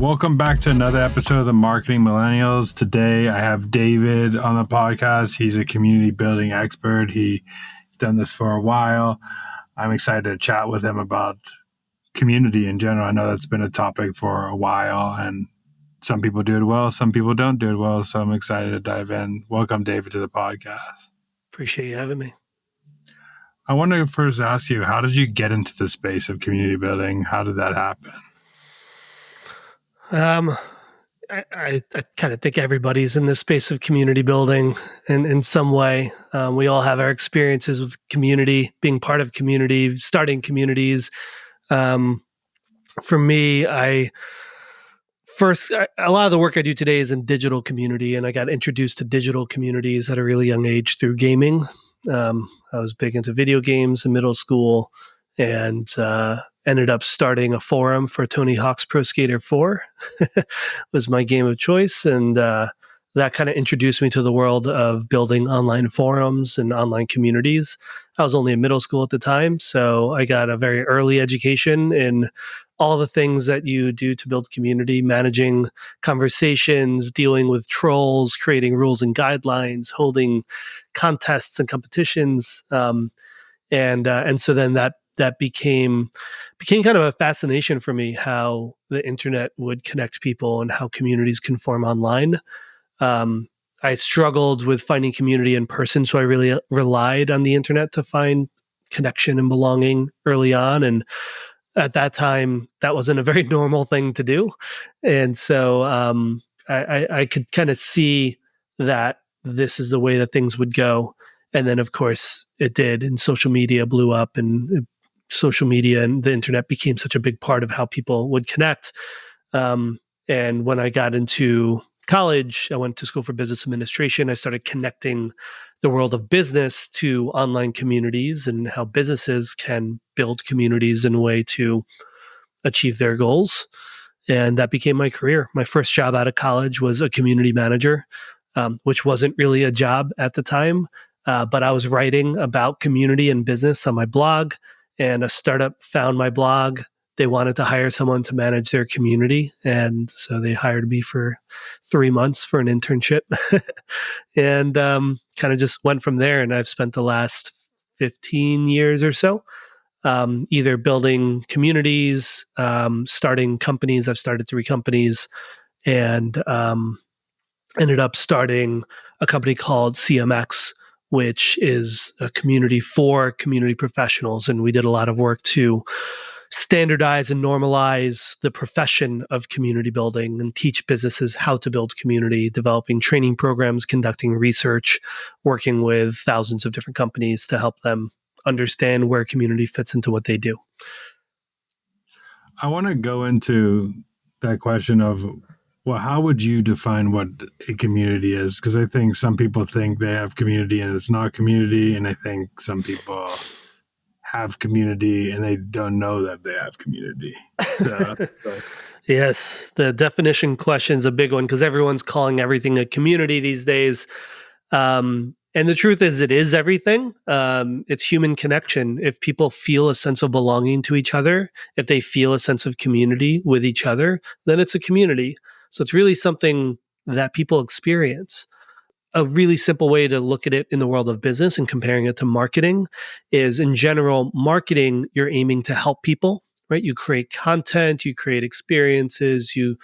Welcome back to another episode of the Marketing Millennials. Today I have David on the podcast. He's a community building expert. He's done this for a while. I'm excited to chat with him about community in general. I know that's been a topic for a while, and some people do it well, some people don't do it well, so I'm excited to dive in. Welcome, David, to the podcast. Appreciate you having me. I want to first ask you, how did you get into the space of community building? How did that happen? I kind of think everybody's in this space of community building in some way. We all have our experiences with community, being part of community, starting communities. For me, a lot of the work I do today is in digital community, and I got introduced to digital communities at a really young age through gaming. I was big into video games in middle school, and ended up starting a forum for Tony Hawk's Pro Skater 4 was my game of choice. And that kind of introduced me to the world of building online forums and online communities. I was only in middle school at the time, so I got a very early education in all the things that you do to build community, managing conversations, dealing with trolls, creating rules and guidelines, holding contests and competitions. And so then that became kind of a fascination for me, how the internet would connect people and how communities can form online. I struggled with finding community in person, so I really relied on the internet to find connection and belonging early on. And at that time, that wasn't a very normal thing to do. And so I could kind of see that this is the way that things would go. And then, of course, it did, and social media blew up, and social media and the internet became such a big part of how people would connect. And when I got into college, I went to school for business administration. I started connecting the world of business to online communities and how businesses can build communities in a way to achieve their goals. And that became my career. My first job out of college was a community manager, which wasn't really a job at the time. But I was writing about community and business on my blog, and a startup found my blog. They wanted to hire someone to manage their community. And so they hired me for 3 months for an internship and kind of just went from there. And I've spent the last 15 years or so either building communities, starting companies. I've started 3 companies and ended up starting a company called CMX, which is a community for community professionals. And we did a lot of work to standardize and normalize the profession of community building and teach businesses how to build community, developing training programs, conducting research, working with thousands of different companies to help them understand where community fits into what they do. I want to go into that question of, well, how would you define what a community is? Because I think some people think they have community and it's not community. And I think some people have community and they don't know that they have community. So. Yes, the definition question is a big one because everyone's calling everything a community these days. And the truth is, it is everything. It's human connection. If people feel a sense of belonging to each other, if they feel a sense of community with each other, then it's a community. So it's really something that people experience. A really simple way to look at it in the world of business and comparing it to marketing is, in general, marketing, you're aiming to help people, right? You create content, you create experiences, you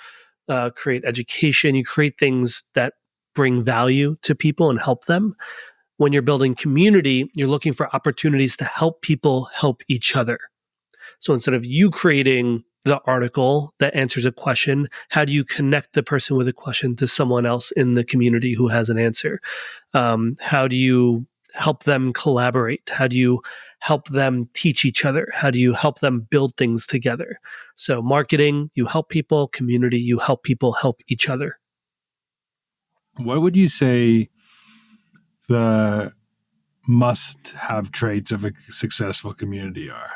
create education, you create things that bring value to people and help them. When you're building community, you're looking for opportunities to help people help each other. So instead of you creating the article that answers a question, how do you connect the person with a question to someone else in the community who has an answer? How do you help them collaborate? How do you help them teach each other? How do you help them build things together? So marketing, you help people. Community, you help people help each other. What would you say the must-have traits of a successful community are?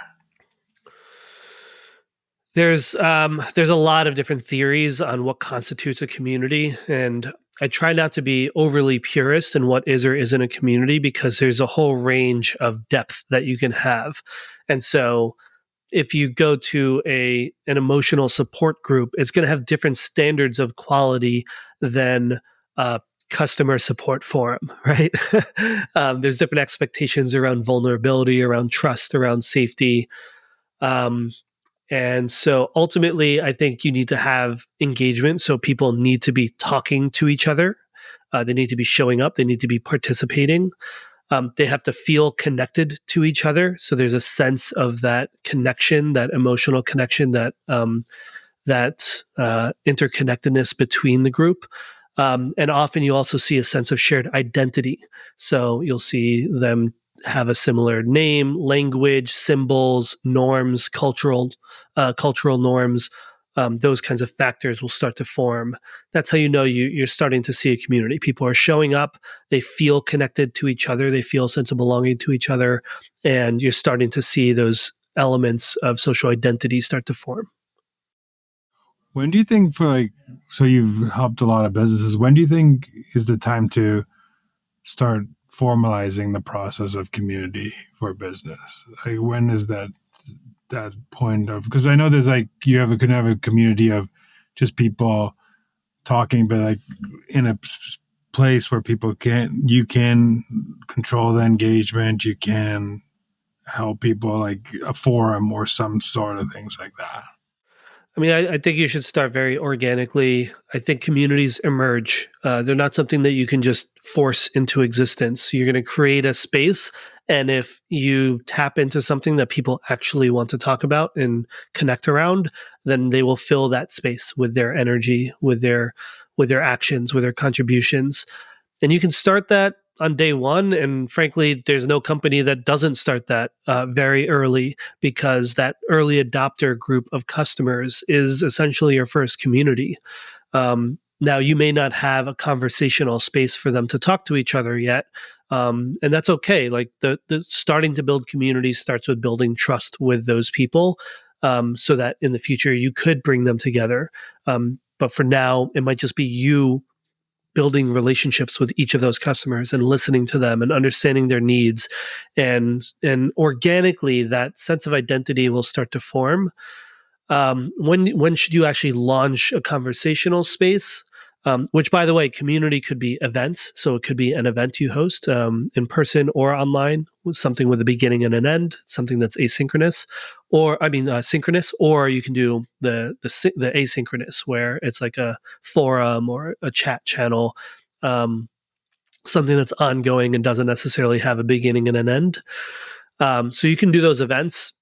There's a lot of different theories on what constitutes a community, and I try not to be overly purist in what is or isn't a community because there's a whole range of depth that you can have. And so if you go to an emotional support group, it's going to have different standards of quality than a customer support forum, right? There's different expectations around vulnerability, around trust, around safety. Um, and so ultimately, I think you need to have engagement. So people need to be talking to each other. They need to be showing up. They need to be participating. They have to feel connected to each other. So there's a sense of that connection, that emotional connection, that interconnectedness between the group. And often you also see a sense of shared identity. So you'll see them have a similar name, language, symbols, norms, cultural norms. Those kinds of factors will start to form. That's how you know you're starting to see a community. People are showing up. They feel connected to each other. They feel a sense of belonging to each other. And you're starting to see those elements of social identity start to form. When do you think so you've helped a lot of businesses. When do you think is the time to start formalizing the process of community for business? Like, when is that point of, because I know there's can have a community of just people talking, but like in a place where you can control the engagement, you can help people, like a forum or some sort of things like that. I mean, I think you should start very organically. I think communities emerge. They're not something that you can just force into existence. You're going to create a space. And if you tap into something that people actually want to talk about and connect around, then they will fill that space with their energy, with their actions, with their contributions. And you can start that on day one. And frankly, there's no company that doesn't start that very early, because that early adopter group of customers is essentially your first community. Now, you may not have a conversational space for them to talk to each other yet. And that's okay. Like the starting to build communities starts with building trust with those people, so that in the future you could bring them together. But for now, it might just be you building relationships with each of those customers and listening to them and understanding their needs, and organically that sense of identity will start to form. When should you actually launch a conversational space? Which, by the way, community could be events. So it could be an event you host in person or online, with something with a beginning and an end, something that's asynchronous, or synchronous. Or you can do the asynchronous, where it's like a forum or a chat channel, something that's ongoing and doesn't necessarily have a beginning and an end. So you can do those events.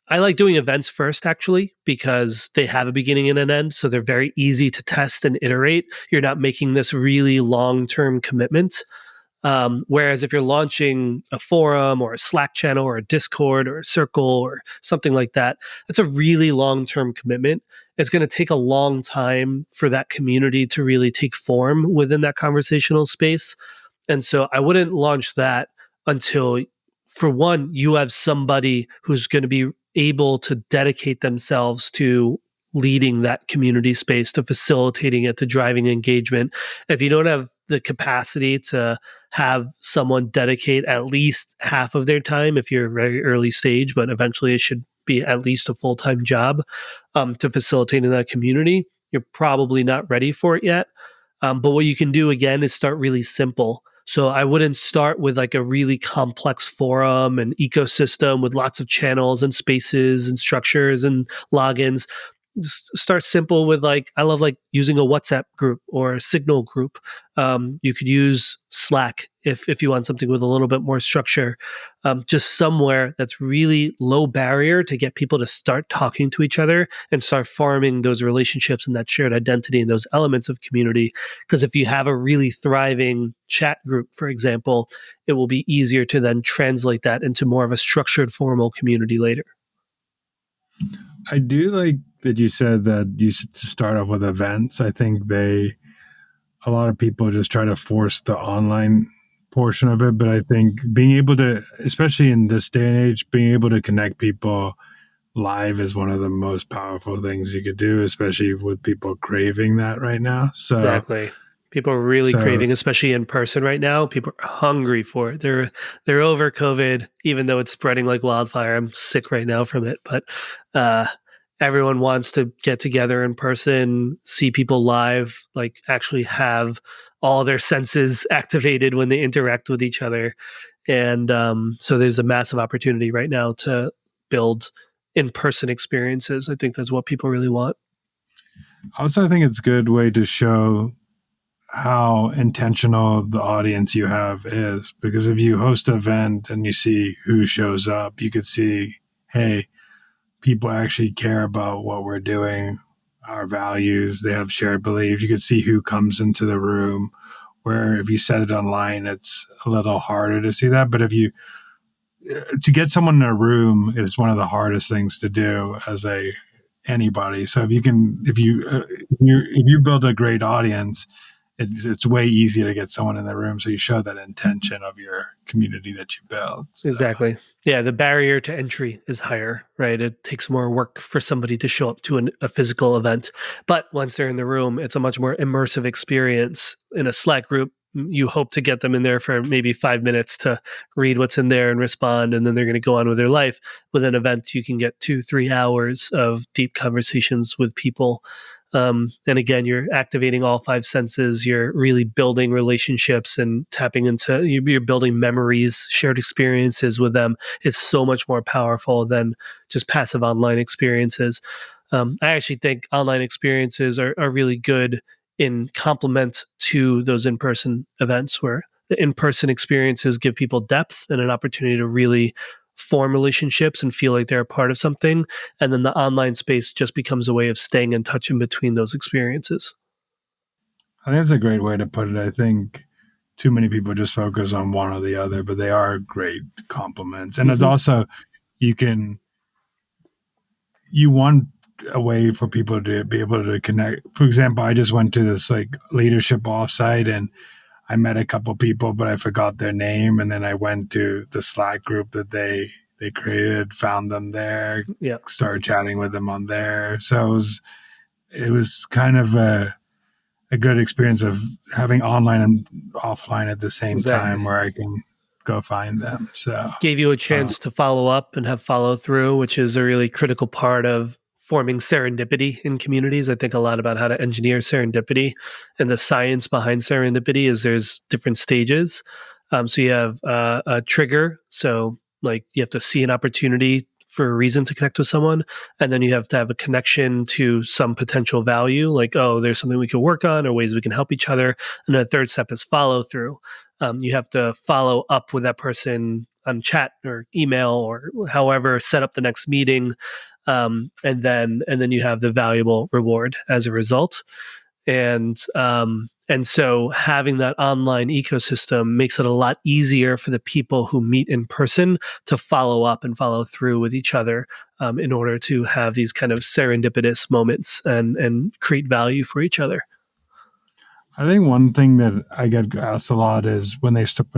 I like doing events first, actually, because they have a beginning and an end. So they're very easy to test and iterate. You're not making this really long-term commitment. Whereas if you're launching a forum or a Slack channel or a Discord or a Circle or something like that, that's a really long-term commitment. It's going to take a long time for that community to really take form within that conversational space. And so I wouldn't launch that until, for one, you have somebody who's going to be able to dedicate themselves to leading that community space, to facilitating it, to driving engagement. If you don't have the capacity to have someone dedicate at least half of their time, if you're very early stage, but eventually it should be at least a full-time job, to facilitating that community, you're probably not ready for it yet. But what you can do, again, is start really simple. So I wouldn't start with like a really complex forum and ecosystem with lots of channels and spaces and structures and logins. Just start simple with, like, I love like using a WhatsApp group or a Signal group. You could use Slack if you want something with a little bit more structure. Just somewhere that's really low barrier to get people to start talking to each other and start farming those relationships and that shared identity and those elements of community. Because if you have a really thriving chat group, for example, it will be easier to then translate that into more of a structured, formal community later. I do like that you said that you should start off with events. I think a lot of people just try to force the online portion of it, but I think being able to, especially in this day and age, being able to connect people live is one of the most powerful things you could do, especially with people craving that right now. So Exactly. People are really So craving, especially in person right now. People are hungry for it. They're over COVID, even though it's spreading like wildfire. I'm sick right now from it, but uh, everyone wants to get together in person, see people live, like actually have all their senses activated when they interact with each other. And so there's a massive opportunity right now to build in-person experiences. I think that's what people really want. also, I think it's a good way to show how intentional the audience you have is, because if you host an event and you see who shows up, you could see, hey, people actually care about what we're doing, our values, they have shared beliefs. You could see who comes into the room, where if you set it online, it's a little harder to see that. But if you to get someone in a room is one of the hardest things to do as a anybody. So if you build a great audience, it's way easier to get someone in the room. So you show that intention of your community that you build. So. Exactly. Yeah, the barrier to entry is higher, right? It takes more work for somebody to show up to a physical event. But once they're in the room, it's a much more immersive experience. In a Slack group, you hope to get them in there for maybe 5 minutes to read what's in there and respond, and then they're going to go on with their life. With an event, you can get 2-3 hours of deep conversations with people. And again, you're activating all five senses. You're really building relationships and tapping into, you're building memories, shared experiences with them. It's so much more powerful than just passive online experiences. I actually think online experiences are really good in complement to those in-person events, where the in-person experiences give people depth and an opportunity to really form relationships and feel like they're a part of something. And then the online space just becomes a way of staying in touch in between those experiences. I think that's a great way to put it. I think too many people just focus on one or the other, but they are great complements. And it's also, you want a way for people to be able to connect. For example, I just went to this like leadership offsite and I met a couple people, but I forgot their name. And then I went to the Slack group that they created, found them there, Yeah, started chatting with them on there. So it was kind of a good experience of having online and offline at the same exactly. time, where I can go find them. So Gave you a chance to follow up and have follow through, which is a really critical part of forming serendipity in communities. I think a lot about how to engineer serendipity, and the science behind serendipity is there's different stages. So you have a trigger. So like you have to see an opportunity for a reason to connect with someone, and then you have to have a connection to some potential value, like, oh, there's something we could work on or ways we can help each other. And the third step is follow through. You have to follow up with that person on chat or email or however, set up the next meeting, and then you have the valuable reward as a result. And so having that online ecosystem makes it a lot easier for the people who meet in person to follow up and follow through with each other, in order to have these kind of serendipitous moments and create value for each other. I think one thing that I get asked a lot is when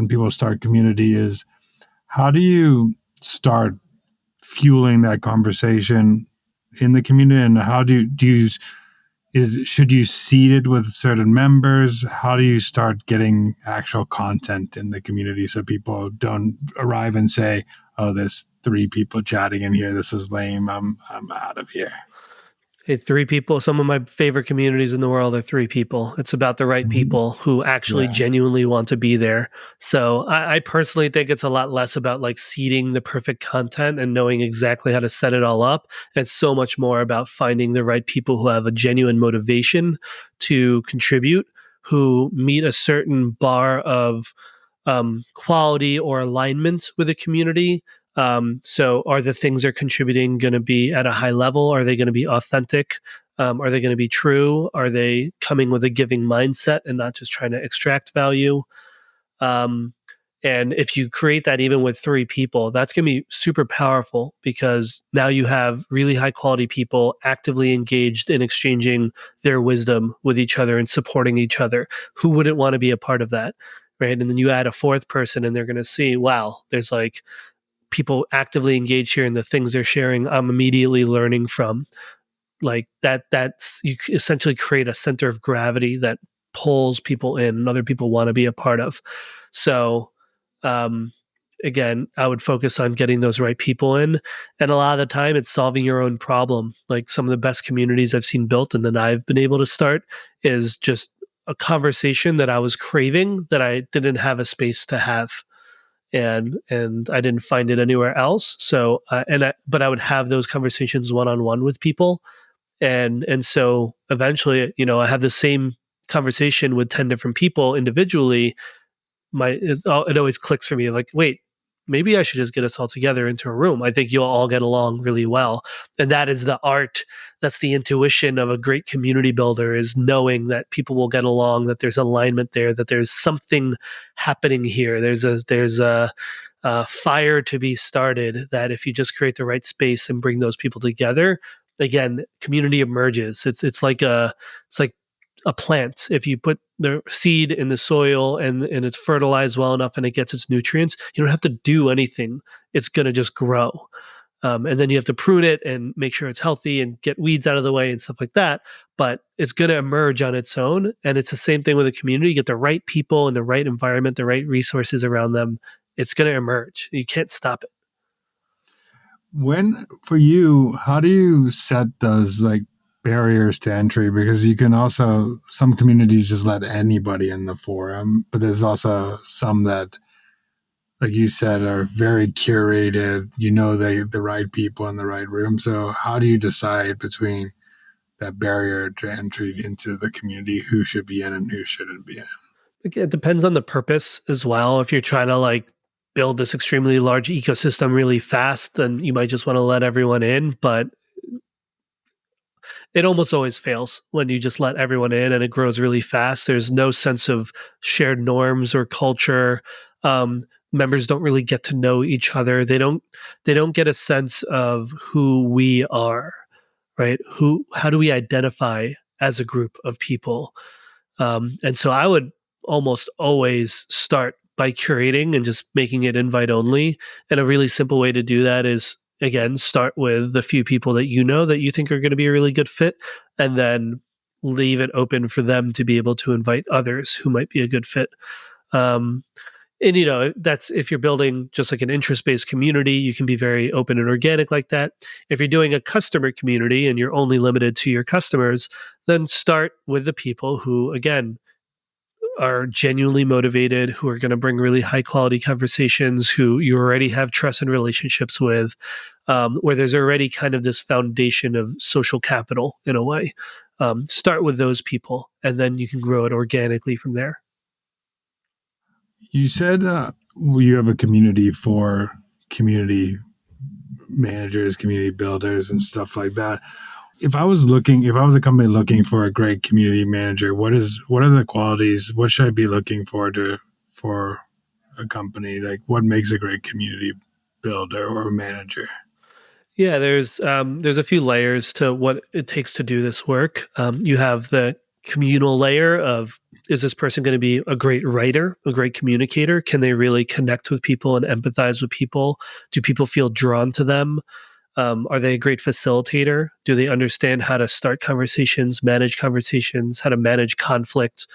people start community is, how do you start fueling that conversation in the community, and how do you should you seed it with certain members? How do you start getting actual content in the community so people don't arrive and say, "Oh, there's 3 people chatting in here. This is lame. I'm out of here." Hey, 3 people. Some of my favorite communities in the world are 3 people. It's about the right Mhm. people who actually Yeah. genuinely want to be there. So I personally think it's a lot less about like seeding the perfect content and knowing exactly how to set it all up. It's so much more about finding the right people who have a genuine motivation to contribute, who meet a certain bar of quality or alignment with the community. So are the things they're contributing going to be at a high level? Are they going to be authentic? Are they going to be true? Are they coming with a giving mindset and not just trying to extract value? Um, and if you create that even with 3 people, that's going to be super powerful, because now you have really high quality people actively engaged in exchanging their wisdom with each other and supporting each other. Who wouldn't want to be a part of that? Right. And then you add a 4th person and they're going to see, wow, there's like people actively engaged here in the things they're sharing. I'm immediately learning from like that. That's, you essentially create a center of gravity that pulls people in and other people want to be a part of. So, again, I would focus on getting those right people in. And a lot of the time, it's solving your own problem. Like some of the best communities I've seen built and then I've been able to start is just a conversation that I was craving that I didn't have a space to have. And I didn't find it anywhere else. So, but I would have those conversations one on one with people, and so eventually, I have the same conversation with 10 different people individually. It always clicks for me, like, wait, maybe I should just get us all together into a room. I think you'll all get along really well. And that is the art. That's the intuition of a great community builder, is knowing that people will get along, that there's alignment there, that there's something happening here. There's a fire to be started, that if you just create the right space and bring those people together, again, community emerges. It's like a plant. If you put the seed in the soil and it's fertilized well enough and it gets its nutrients, you don't have to do anything. It's going to just grow. And then you have to prune it and make sure it's healthy and get weeds out of the way and stuff like that. But it's going to emerge on its own. And it's the same thing with a community. You get the right people and the right environment, the right resources around them. It's going to emerge. You can't stop it. For you, how do you set those like barriers to entry? Because you can also, some communities just let anybody in the forum, but there's also some that, like you said, are very curated, the right people in the right room. So how do you decide between that barrier to entry into the community, who should be in and who shouldn't be in? It depends on the purpose as well. If you're trying to like build this extremely large ecosystem really fast, then you might just want to let everyone in. But it almost always fails when you just let everyone in and it grows really fast. There's no sense of shared norms or culture. Members don't really get to know each other. They don't get a sense of who we are, right? How do we identify as a group of people? And so I would almost always start by curating and just making it invite only. And a really simple way to do that is, again, start with the few people that you think are going to be a really good fit, and then leave it open for them to be able to invite others who might be a good fit. And that's, if you're building just like an interest-based community, you can be very open and organic like that. If you're doing a customer community and you're only limited to your customers, then start with the people who, again, are genuinely motivated, who are going to bring really high quality conversations, who you already have trust and relationships with, where there's already kind of this foundation of social capital in a way. Start with those people, and then you can grow it organically from there. You said you have a community for community managers, community builders, and stuff like that. If I was a company looking for a great community manager, what are the qualities? What should I be looking for a company? Like, what makes a great community builder or manager? Yeah, there's a few layers to what it takes to do this work. You have the communal layer of, is this person going to be a great writer, a great communicator? Can they really connect with people and empathize with people? Do people feel drawn to them? Are they a great facilitator? Do they understand how to start conversations, how to manage conflict,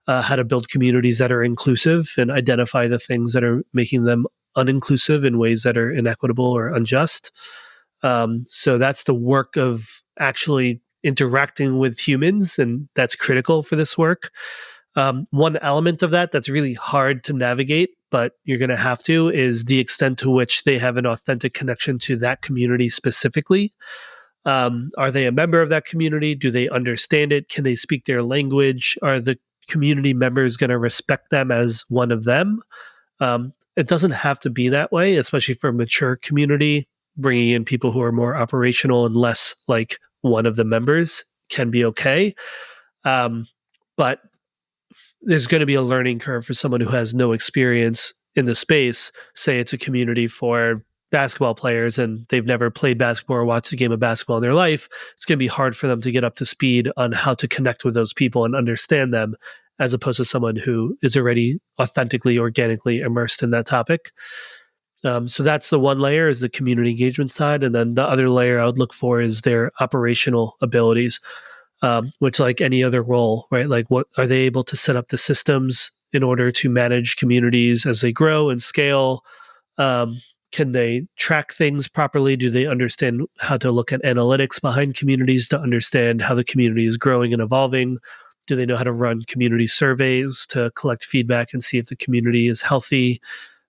how to build communities that are inclusive and identify the things that are making them uninclusive in ways that are inequitable or unjust? So that's the work of actually interacting with humans, and that's critical for this work. One element of that that's really hard to navigate, but you're going to have to, is the extent to which they have an authentic connection to that community specifically. Are they a member of that community? Do they understand it? Can they speak their language? Are the community members going to respect them as one of them? It doesn't have to be that way, especially for a mature community. Bringing in people who are more operational and less like one of the members can be okay. But there's going to be a learning curve for someone who has no experience in the space. Say it's a community for basketball players and they've never played basketball or watched a game of basketball in their life. It's going to be hard for them to get up to speed on how to connect with those people and understand them, as opposed to someone who is already authentically, organically immersed in that topic. So that's the one layer, is the community engagement side. And then the other layer I would look for is their operational abilities. which, like any other role, right? Like, what are they able to set up the systems in order to manage communities as they grow and scale? Um, can they track things properly? Do they understand how to look at analytics behind communities to understand how the community is growing and evolving? Do they know how to run community surveys to collect feedback and see if the community is healthy?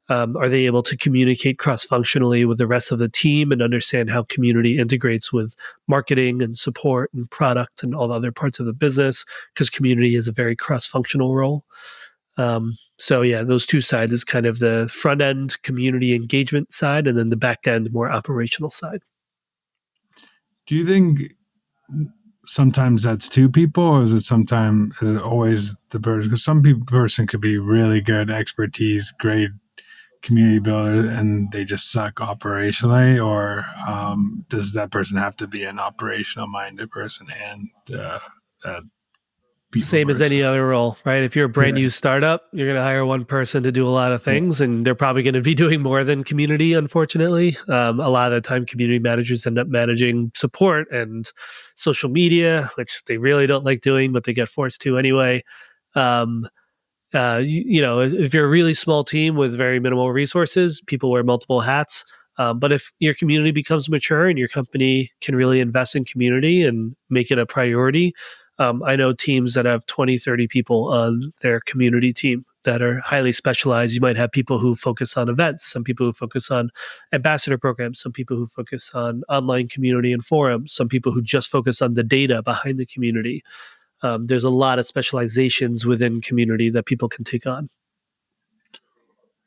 Are they able to communicate cross-functionally with the rest of the team and understand how community integrates with marketing and support and product and all the other parts of the business? Because community is a very cross-functional role. So yeah, those two sides is kind of the front end community engagement side, and then the back end more operational side. Do you think sometimes that's two people, or is it always the person? Because person could be really good expertise, great community builder, and they just suck operationally, or does that person have to be an operational minded person and people Same as person? any other role, right? If you're a brand Yeah. new startup, you're going to hire one person to do a lot of things, and they're probably going to be doing more than community, unfortunately. A lot of the time, community managers end up managing support and social media, which they really don't like doing, but they get forced to anyway. Um, if you're a really small team with very minimal resources, people wear multiple hats. But if your community becomes mature and your company can really invest in community and make it a priority, I know teams that have 20, 30 people on their community team that are highly specialized. You might have people who focus on events, some people who focus on ambassador programs, some people who focus on online community and forums, some people who just focus on the data behind the community. There's a lot of specializations within community that people can take on.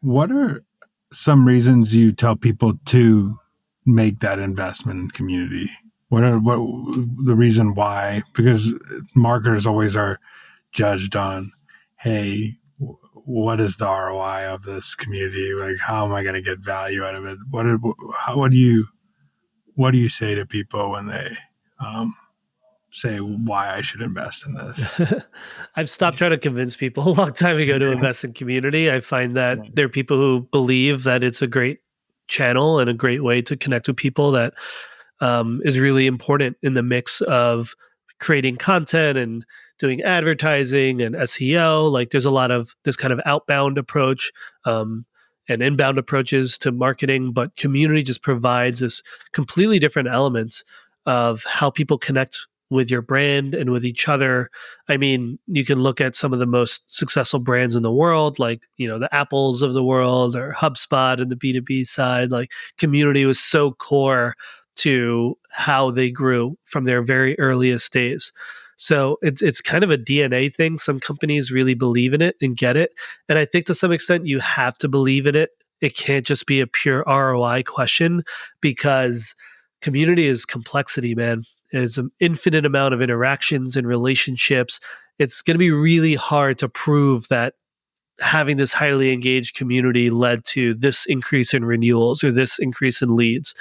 What are some reasons you tell people to make that investment in community? What the reason why? Because marketers always are judged on, hey, what is the ROI of this community? Like, how am I going to get value out of it? What do you say to people when they say why I should invest in this? I've stopped trying to convince people a long time ago to invest in community. I find that there are people who believe that it's a great channel and a great way to connect with people that is really important in the mix of creating content and doing advertising and SEO. Like there's a lot of this kind of outbound approach and inbound approaches to marketing, but community just provides this completely different element of how people connect with your brand and with each other. I mean, you can look at some of the most successful brands in the world, like, the Apples of the world or HubSpot and the B2B side. Like community was so core to how they grew from their very earliest days. So it's kind of a DNA thing. Some companies really believe in it and get it. And I think to some extent you have to believe in it. It can't just be a pure ROI question because community is complexity, man. There's an infinite amount of interactions and relationships. It's going to be really hard to prove that having this highly engaged community led to this increase in renewals or this increase in leads.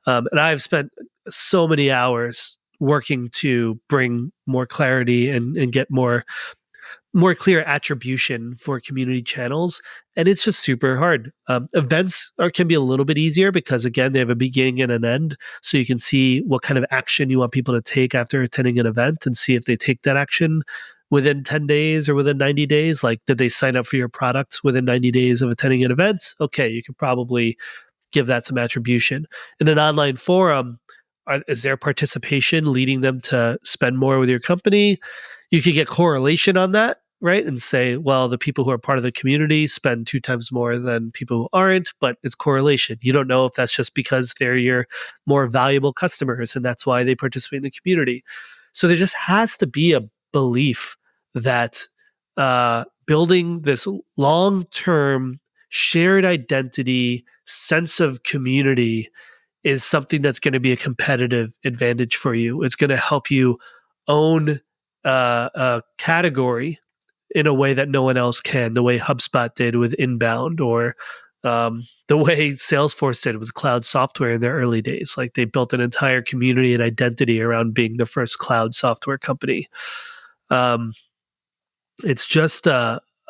And I've spent so many hours working to bring more clarity and get more clear attribution for community channels, and it's just super hard. Events can be a little bit easier because again they have a beginning and an end, so you can see what kind of action you want people to take after attending an event and see if they take that action within 10 days or within 90 days. Like, did they sign up for your product within 90 days of attending an event? Okay, you can probably give that some attribution. In an online forum, is their participation leading them to spend more with your company? You could get correlation on that, right? And say, well, the people who are part of the community spend 2 times more than people who aren't, but it's correlation. You don't know if that's just because they're your more valuable customers and that's why they participate in the community. So there just has to be a belief that building this long-term shared identity, sense of community is something that's going to be a competitive advantage for you. It's going to help you own a category in a way that no one else can, the way HubSpot did with inbound, or the way Salesforce did with cloud software in their early days. Like they built an entire community and identity around being the first cloud software company. It's just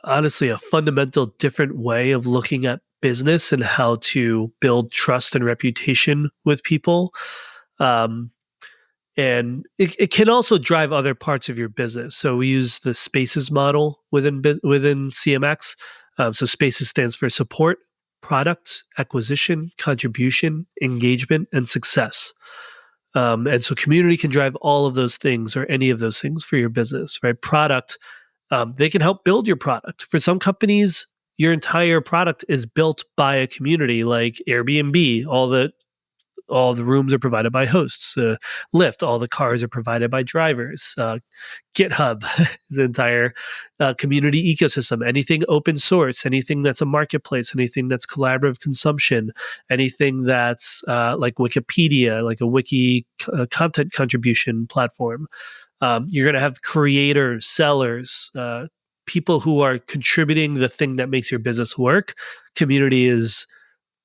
honestly a fundamental different way of looking at business and how to build trust and reputation with people. And it can also drive other parts of your business. So we use the spaces model within CMX. So spaces stands for support, product, acquisition, contribution, engagement, and success. And so community can drive all of those things or any of those things for your business, right? Product, they can help build your product. For some companies, your entire product is built by a community like Airbnb. All the rooms are provided by hosts. Lyft, all the cars are provided by drivers. GitHub is an entire community ecosystem. Anything open source, anything that's a marketplace, anything that's collaborative consumption, anything that's like Wikipedia, like a wiki content contribution platform. You're going to have creators, sellers, people who are contributing the thing that makes your business work. Community is,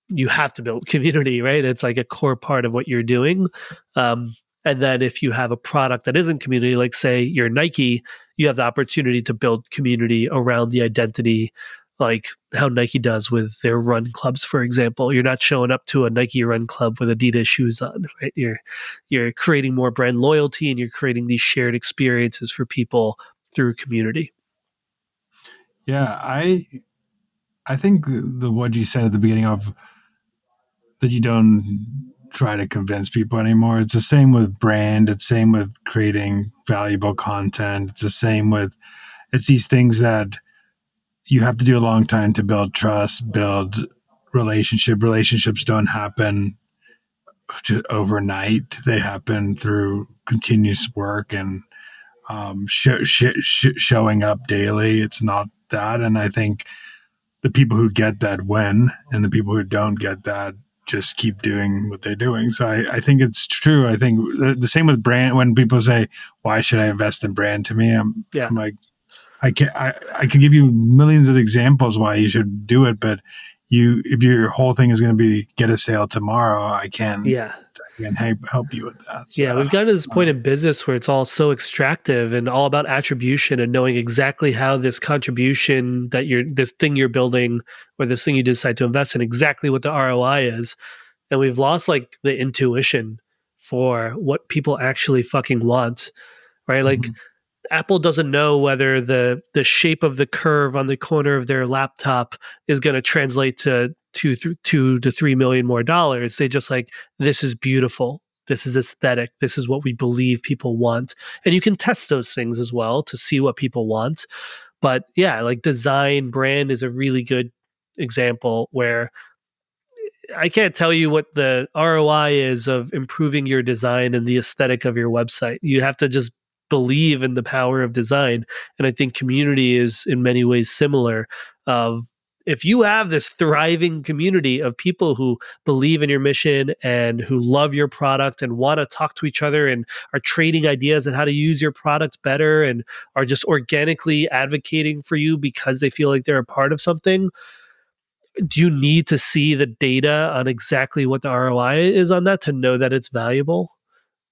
you have to build community, right? It's like a core part of what you're doing. And then if you have a product that isn't community, like say you're Nike, you have the opportunity to build community around the identity, like how Nike does with their run clubs, for example. You're not showing up to a Nike run club with Adidas shoes on, right? You're creating more brand loyalty, and you're creating these shared experiences for people through community. Yeah, I think the what you said at the beginning of that you don't try to convince people anymore. It's the same with brand. It's the same with creating valuable content. It's the same with, it's these things that you have to do a long time to build trust, build relationship. Relationships don't happen overnight. They happen through continuous work and showing up daily. It's not that. And I think the people who get that win, and the people who don't get that just keep doing what they're doing. So I think it's true. I think the same with brand. When people say, why should I invest in brand? To me, I'm like, I can give you millions of examples why you should do it, but if your whole thing is going to be get a sale tomorrow, I can't help you with that. So, we've gotten to this point in business where it's all so extractive and all about attribution and knowing exactly how this contribution that this thing you're building or this thing you decide to invest in, exactly what the ROI is. And we've lost like the intuition for what people actually fucking want, right? Like Apple doesn't know whether the shape of the curve on the corner of their laptop is going to translate to $2 to $3 million more dollars. They just like, this is beautiful. This is aesthetic. This is what we believe people want. And you can test those things as well to see what people want. But yeah, like design brand is a really good example where I can't tell you what the ROI is of improving your design and the aesthetic of your website. You have to just believe in the power of design. And I think community is in many ways similar. Of if you have this thriving community of people who believe in your mission and who love your product and want to talk to each other and are trading ideas on how to use your product better and are just organically advocating for you because they feel like they're a part of something, do you need to see the data on exactly what the ROI is on that to know that it's valuable?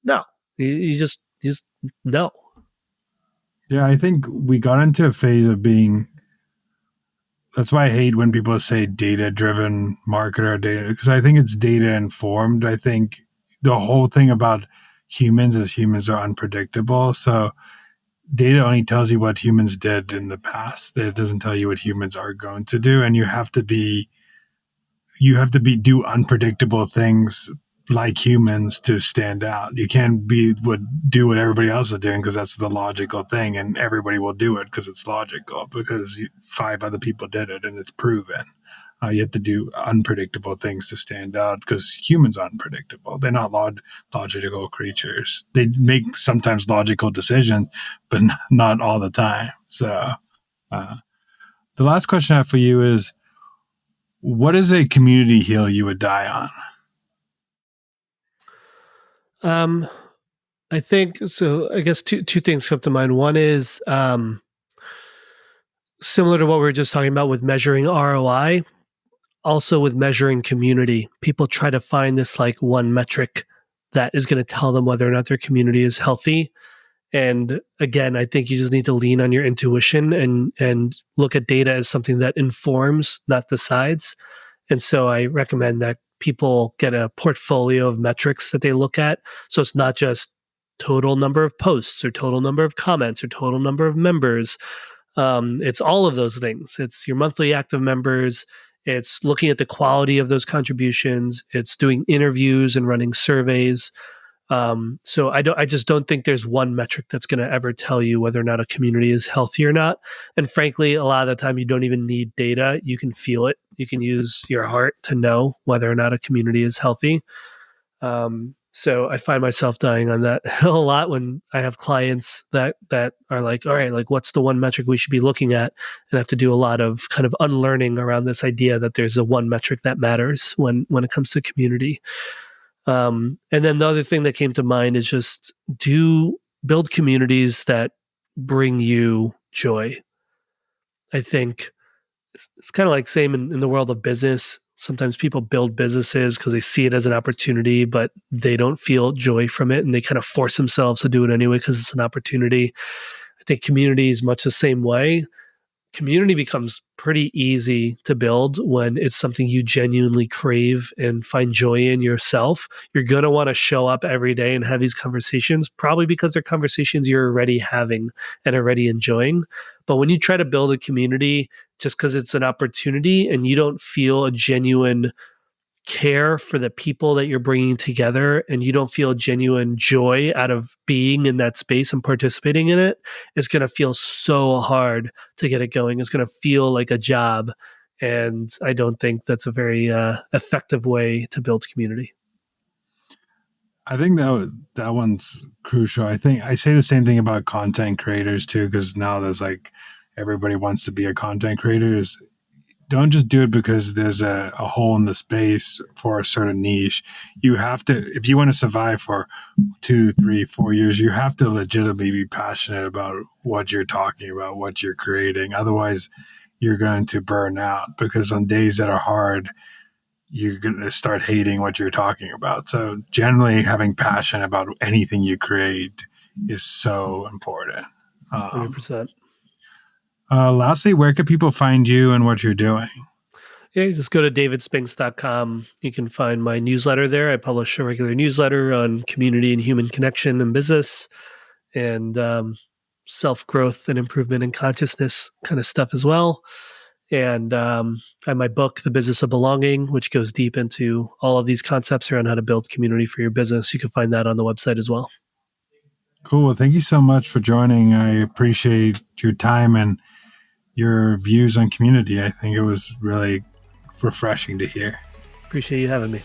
No, you just no. Yeah, I think we got into a phase of being. That's why I hate when people say data-driven marketer, data, because I think it's data-informed. I think the whole thing about humans is humans are unpredictable. So data only tells you what humans did in the past. It doesn't tell you what humans are going to do, and you have to do unpredictable things like humans to stand out. You can't do what everybody else is doing because that's the logical thing, and everybody will do it because it's logical because 5 other people did it and it's proven. You have to do unpredictable things to stand out because humans are unpredictable. They're not logical creatures. They make sometimes logical decisions, but not all the time. So the last question I have for you is, what is a community hill you would die on? I think so. I guess two things come to mind. One is similar to what we were just talking about with measuring ROI, also with measuring community. People try to find this like one metric that is going to tell them whether or not their community is healthy. And again, I think you just need to lean on your intuition and look at data as something that informs, not decides. And so I recommend that people get a portfolio of metrics that they look at. So it's not just total number of posts or total number of comments or total number of members. It's all of those things. It's your monthly active members. It's looking at the quality of those contributions. It's doing interviews and running surveys. So I just don't think there's one metric that's going to ever tell you whether or not a community is healthy or not. And frankly, a lot of the time you don't even need data. You can feel it. You can use your heart to know whether or not a community is healthy. So I find myself dying on that hill a lot when I have clients that are like, all right, like what's the one metric we should be looking at? And I have to do a lot of kind of unlearning around this idea that there's a one metric that matters when it comes to community. And then the other thing that came to mind is just build communities that bring you joy. I think it's kind of like same in the world of business. Sometimes people build businesses because they see it as an opportunity, but they don't feel joy from it, and they kind of force themselves to do it anyway because it's an opportunity. I think community is much the same way. Community becomes pretty easy to build when it's something you genuinely crave and find joy in yourself. You're going to want to show up every day and have these conversations, probably because they're conversations you're already having and already enjoying. But when you try to build a community just because it's an opportunity and you don't feel a genuine care for the people that you're bringing together and you don't feel genuine joy out of being in that space and participating in it, it's going to feel so hard to get it going. It's going to feel like a job. And I don't think that's a very effective way to build community. I think that one's crucial. I think I say the same thing about content creators too, because now there's like everybody wants to be a content creator. Don't just do it because there's a hole in the space for a certain niche. You have to, if you want to survive for 2, 3, 4 years, you have to legitimately be passionate about what you're talking about, what you're creating. Otherwise, you're going to burn out, because on days that are hard, you're going to start hating what you're talking about. So generally having passion about anything you create is so important. 100%. Lastly, where can people find you and what you're doing? Yeah, you just go to davidspinks.com. You can find my newsletter there. I publish a regular newsletter on community and human connection and business and self-growth and improvement and consciousness kind of stuff as well. And I have my book, The Business of Belonging, which goes deep into all of these concepts around how to build community for your business. You can find that on the website as well. Cool. Well, thank you so much for joining. I appreciate your time and your views on community. I think it was really refreshing to hear. Appreciate you having me.